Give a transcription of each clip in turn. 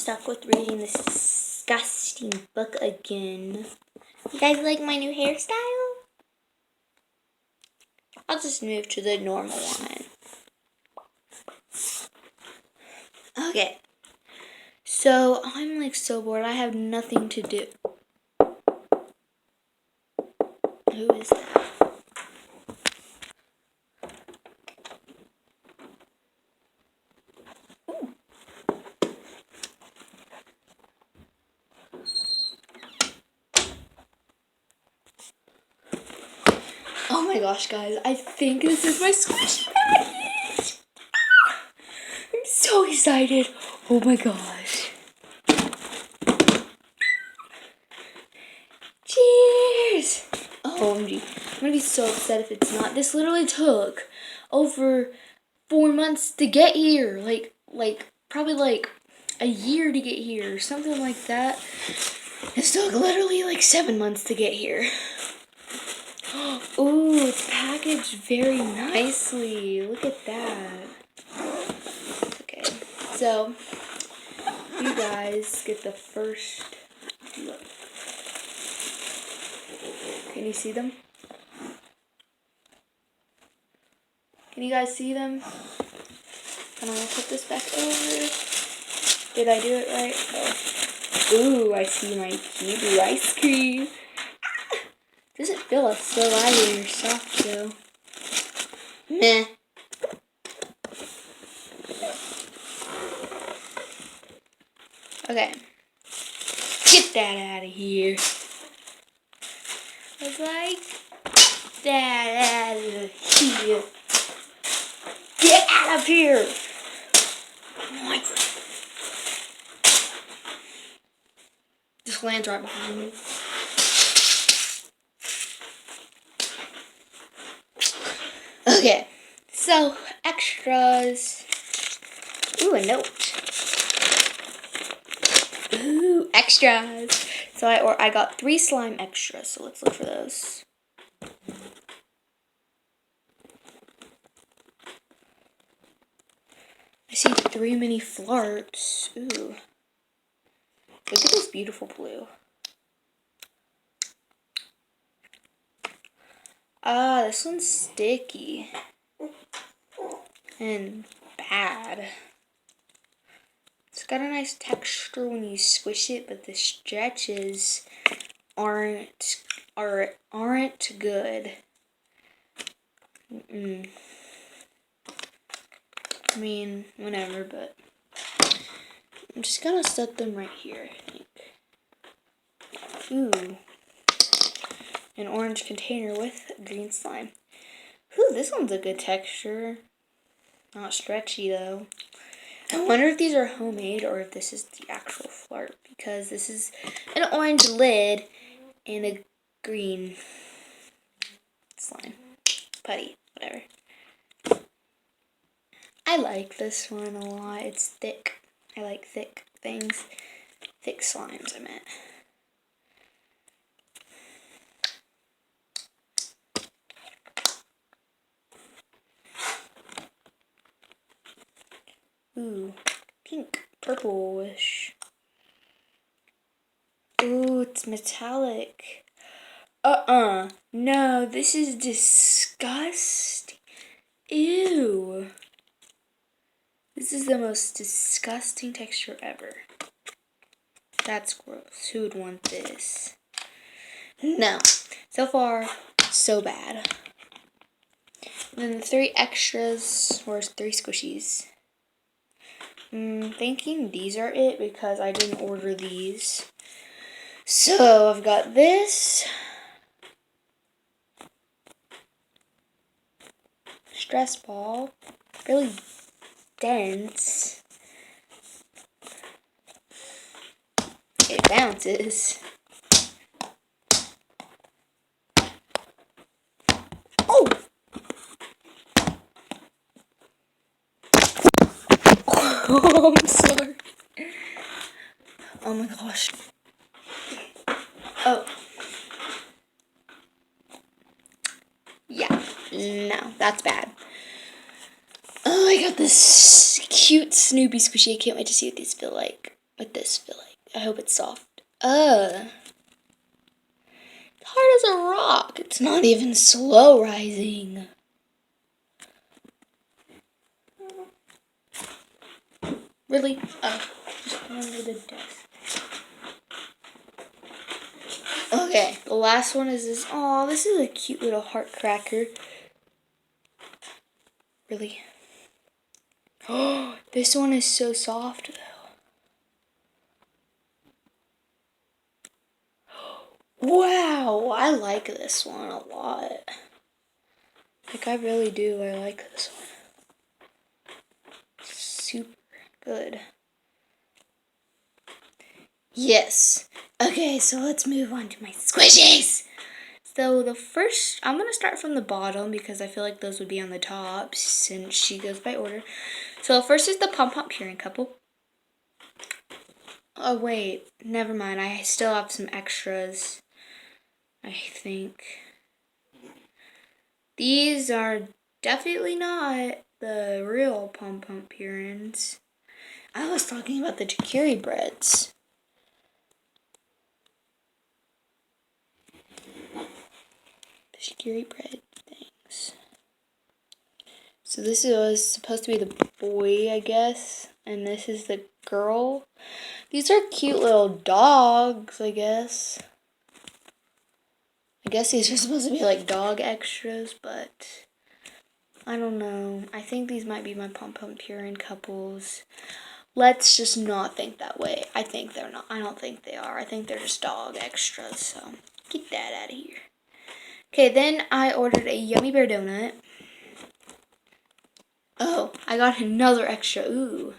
stuck with reading this disgusting book again. You guys like my new hairstyle? I'll just move to the normal one. Okay. So, I'm like so bored. I have nothing to do. Who is that? Oh my gosh, guys. I think this is my squishy package. I'm so excited. Oh my gosh. Cheers! OMG. I'm gonna be so upset if it's not. This literally took over 4 months to get here. Probably like a year to get here. Something like that. It took literally like 7 months to get here. Ooh, it's packaged very nicely. Look at that. Okay, so you guys get the first look. Can you see them? Can you guys see them? And I'm gonna put this back over. Did I do it right? Oh. Ooh, I see my Kibu ice cream. Doesn't feel like so light or soft though. Meh. Okay. Get that out of here. I was like, that out of here. Get out of here. What? Just lands right behind me. Okay, so extras. Ooh, a note. Ooh, extras. So I got 3 slime extras. So let's look for those. I see 3 mini flarts. Ooh, look at this beautiful blue. Ah, this one's sticky and bad. It's got a nice texture when you squish it, but the stretches aren't good. I mean, whatever, but I'm just gonna set them right here, I think. Ooh. An orange container with green slime. Ooh, this one's a good texture. Not stretchy though. I wonder if these are homemade or if this is the actual flart, because this is an orange lid and a green slime. Putty, whatever. I like this one a lot. It's thick. I like thick things. Thick slimes, I meant. Ooh, pink, purplish. Ooh, it's metallic. No, this is disgusting. Ew. This is the most disgusting texture ever. That's gross. Who would want this? No. So far, so bad. And then the 3 extras were 3 squishies. Thinking these are it because I didn't order these. So I've got this. Stress ball. Really dense. It bounces. Oh! Oh, I'm sorry. Oh my gosh. Oh. Yeah. No, that's bad. Oh, I got this cute Snoopy squishy. I can't wait to see what these feel like. What this feel like? I hope it's soft. Hard as a rock. It's not even slow rising. Really? Oh, just under the desk. Okay, the last one is this. Oh, this is a cute little heart cracker. Really? Oh, this one is so soft though. Wow, I like this one a lot. Like, I really do. I like this one. Super good. Yes. Okay, so let's move on to my squishies. So the first, I'm going to start from the bottom because I feel like those would be on the top since she goes by order. So first is the Pom Pom Purin couple. Oh, wait. Never mind. I still have some extras, I think. These are definitely not the real Pom Pom Purins. I was talking about the Takiri breads. The Takiri bread things. So this was supposed to be the boy, I guess. And this is the girl. These are cute little dogs, I guess. I guess these are supposed to be like dog extras, but I don't know. I think these might be my Pom Pom Purin couples. Let's just not think that way. I think they're not. I don't think they are. I think they're just dog extras, so get that out of here. Okay, then I ordered a Yummy Bear donut. Oh, I got another extra. Ooh.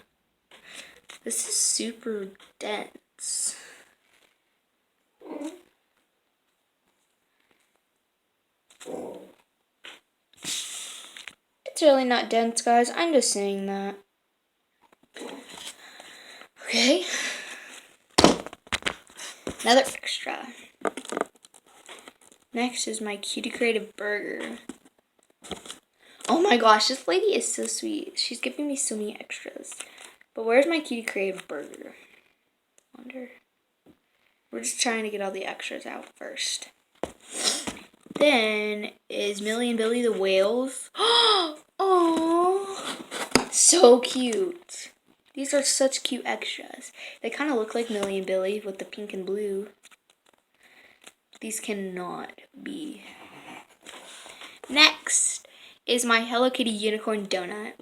This is super dense. It's really not dense, guys. I'm just saying that. Okay. Another extra. Next is my Cutie Creative burger. Oh my gosh, this lady is so sweet. She's giving me so many extras. But where's my Cutie Creative burger? Wonder. We're just trying to get all the extras out first. Then is Millie and Billy the whales. Oh, so cute. These are such cute extras. They kind of look like Millie and Billy with the pink and blue. These cannot be. Next is my Hello Kitty unicorn donut.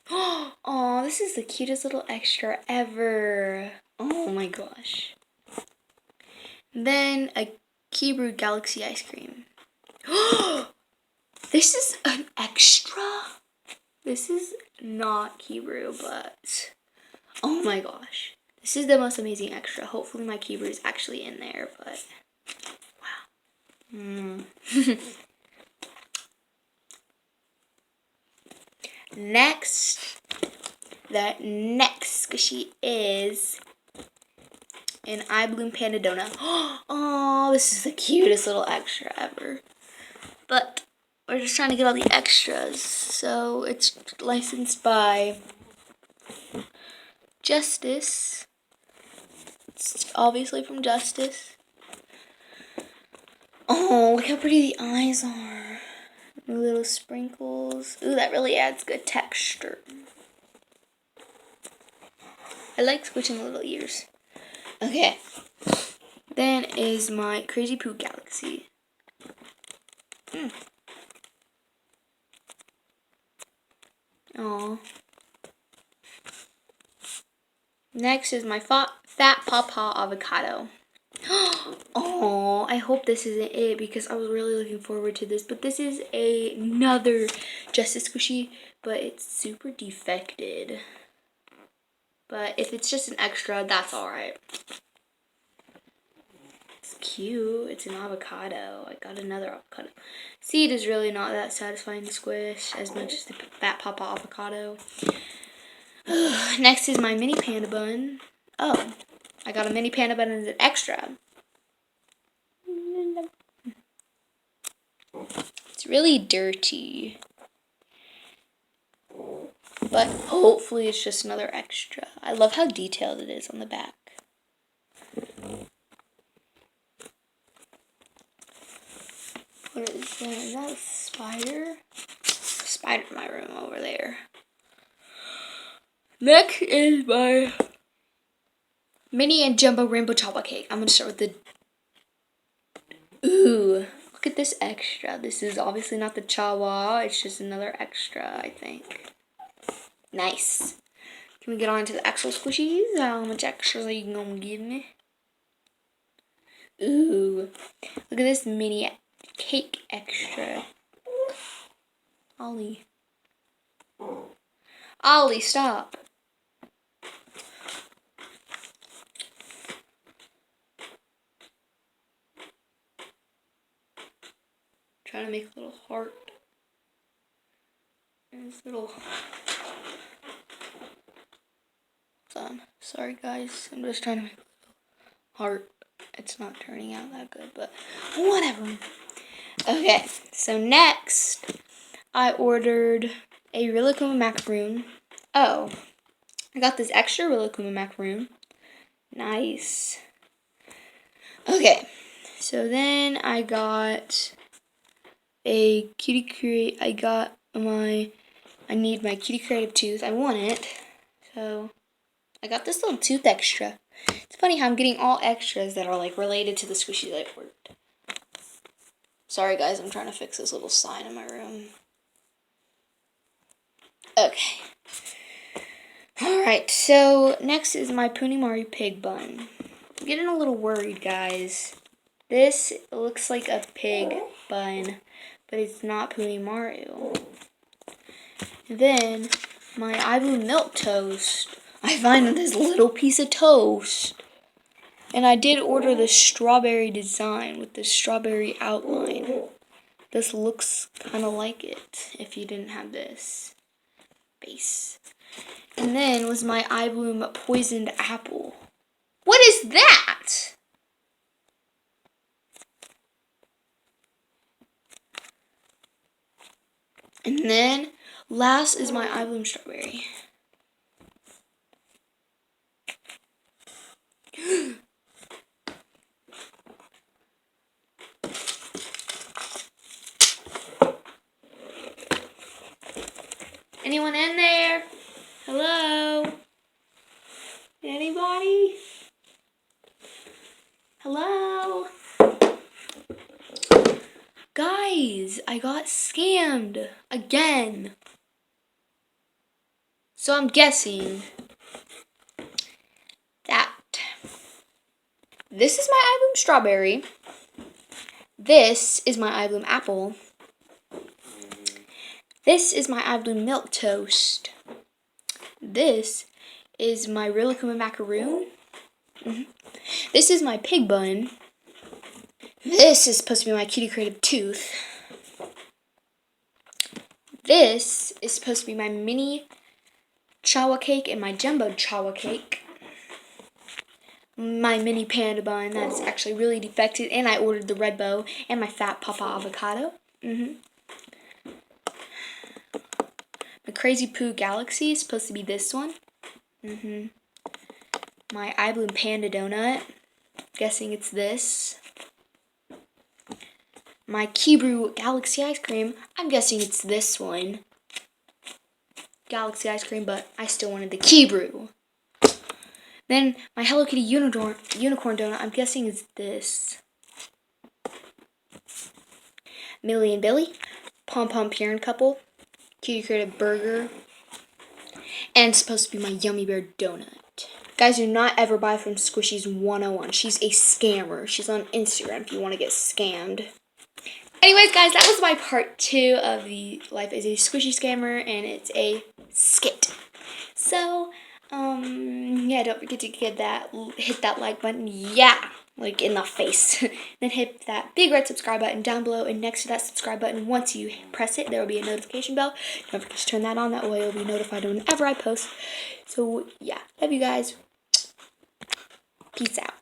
Oh, this is the cutest little extra ever. Oh my gosh. Then a Kibru Galaxy ice cream. This is an extra? This is not Kibru, but oh my gosh. This is the most amazing extra. Hopefully my Kibru is actually in there, but wow. Next, the next squishy is an I Bloom Panda donut. Oh, this is the cutest little extra ever. But we're just trying to get all the extras. So it's licensed by Justice. It's obviously from Justice. Oh, look how pretty the eyes are. Little sprinkles. Ooh, that really adds good texture. I like squishing the little ears. Okay. Then is my Crazy Poo Galaxy. Aww. Next is my Fat Pawpaw Avocado. Oh, I hope this isn't it because I was really looking forward to this. But this is another Justice squishy, but it's super defected. But if it's just an extra, that's alright. It's cute. It's an avocado. I got another avocado. Seed is really not that satisfying to squish as much as the Fat Pawpaw Avocado. Next is my mini panda bun. Oh, I got a mini panda bun as an extra. It's really dirty. But hopefully it's just another extra. I love how detailed it is on the back. What is that? Is that a spider? Spider in my room over there. Next is my mini and jumbo rainbow chocolate cake. I'm gonna start with the. Ooh, look at this extra. This is obviously not the chawa. It's just another extra, I think. Nice. Can we get on to the actual squishies? How much extras are you gonna give me? Ooh, look at this mini cake extra. Ollie, stop. Trying to make a little heart. And this little. Hold on. Sorry, guys. I'm just trying to make a little heart. It's not turning out that good, but whatever. Okay, so next, I ordered a Rilakkuma macaroon. Oh, I got this extra Rilakkuma macaroon. Nice. Okay, so then I got a Cutie Create. I need my Cutie Creative tooth. I want it, so I got this little tooth extra. It's funny how I'm getting all extras that are like related to the squishies I ordered. Sorry guys, I'm trying to fix this little sign in my room. Okay. Alright, so next is my Punimari pig bun. I'm getting a little worried, guys. This looks like a pig bun, but it's not Punimaru. Then, my Ibu milk toast. I find this little piece of toast. And I did order the strawberry design with the strawberry outline. This looks kind of like it if you didn't have this base. And then was my Eye Bloom poisoned apple. What is that? And then last is my Eye Bloom strawberry. Anyone in there? Hello? Anybody? Hello? Guys, I got scammed again. So I'm guessing that this is my Eye Bloom strawberry. This is my Eye Bloom apple. This is my Eye Bloom milk toast. This is my Rilakkuma macaroon. This is my pig bun. This is supposed to be my Cutie Creative tooth. This is supposed to be my mini chawa cake and my jumbo chawa cake. My mini panda bun that's actually really defected, and I ordered the red bow, and my fat papa avocado. My Crazy Poo Galaxy is supposed to be this one. My Eye Bloom panda donut. Guessing it's this. My Kibrew Galaxy ice cream. I'm guessing it's this one. Galaxy ice cream, but I still wanted the Kibrew. Then my Hello Kitty unicorn donut. I'm guessing it's this. Millie and Billy. Pom Pom Parent Couple. Cutie Creative burger. And it's supposed to be my Yummy Bear donut. Guys, do not ever buy from Squishies 101. She's a scammer. She's on Instagram if you want to get scammed. Anyways, guys, that was my part 2 of the Life is a Squishy Scammer, and it's a skit. So, yeah, don't forget to hit that like button, like in the face. Then hit that big red subscribe button down below, and next to that subscribe button, once you press it, there will be a notification bell. Don't forget to turn that on, that way you'll be notified whenever I post. So, yeah, love you guys. Peace out.